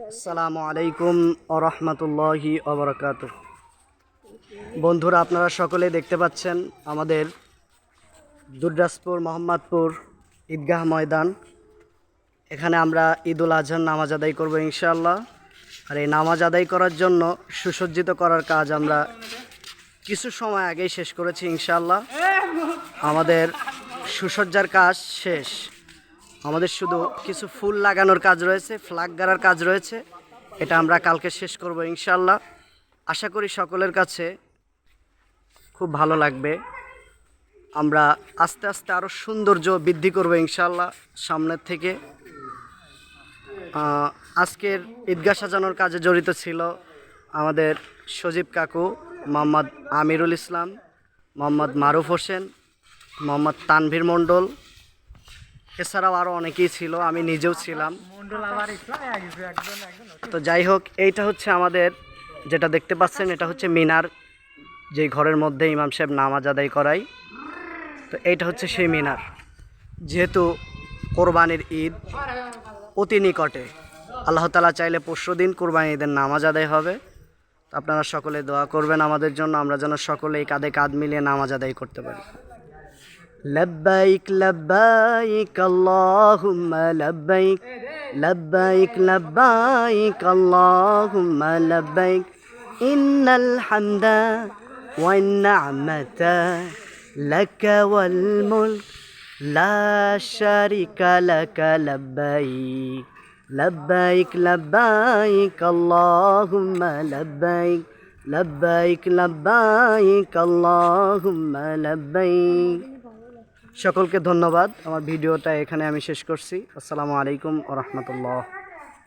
আসসালামু আলাইকুম ওরহমতুল্লাহি ওবরাকাতুহ। বন্ধুরা, আপনারা সকলে দেখতে পাচ্ছেন আমাদের দুর্গাসপুর মোহাম্মদপুর ঈদগাহ ময়দান। এখানে আমরা ঈদুল আজহার নামাজ আদায় করব ইনশাআল্লাহ। আর এই নামাজ আদায় করার জন্য সুসজ্জিত করার কাজ আমরা কিছু সময় আগেই শেষ করেছি ইনশাআল্লাহ। আমাদের সুসজ্জার কাজ শেষ, আমাদের শুধু কিছু ফুল লাগানোর কাজ রয়েছে, ফ্ল্যাগ গাড়ার কাজ রয়েছে। এটা আমরা কালকে শেষ করব ইনশাআল্লাহ। আশা করি সকলের কাছে খুব ভালো লাগবে। আমরা আস্তে আস্তে আরও সৌন্দর্য বৃদ্ধি করব ইনশাআল্লাহ সামনের থেকে। আজকের ঈদগাহ সাজানোর কাজে জড়িত ছিল আমাদের সজীব কাকু, মোহাম্মদ আমিরুল ইসলাম, মোহাম্মদ মারুফ হোসেন, মোহাম্মদ তানভীর মণ্ডল, এছাড়াও আরও অনেকেই ছিল, আমি নিজেও ছিলাম। তো যাই হোক, এইটা হচ্ছে আমাদের যেটা দেখতে পাচ্ছেন, এটা হচ্ছে মিনার, যেই ঘরের মধ্যে ইমাম সাহেব নামাজ আদায় করায়। তো এইটা হচ্ছে সেই মিনার। যেহেতু কোরবানির ঈদ অতি নিকটে, আল্লাহ তাআলা চাইলে পরশুদিন কোরবানি ঈদের নামাজ আদায় হবে। তো আপনারা সকলে দোয়া করবেন আমাদের জন্য, আমরা যেন সকলে এই কাঁধে কাঁধ মিলিয়ে নামাজ আদায় করতে পারি। লব্বাইক লব্বাইক আল্লাহুম্মা লব্বাইক, লব্বাইক লব্বাইক আল্লাহুম্মা লব্বাইক, ইন্নাল হামদা ওয়ান নি'মাতা লাকা ওয়াল মুলক লা শারিকা লাকা লব্বাইক, লব্বাইক লব্বাইক আল্লাহুম্মা লব্বাইক, লব্বাইক লব্বাইক আল্লাহুম্মা লব্বাইক। সকলকে ধন্যবাদ। আমার ভিডিওটা এখানে আমি শেষ করছি। আসসালামু আলাইকুম ওয়া রাহমাতুল্লাহ।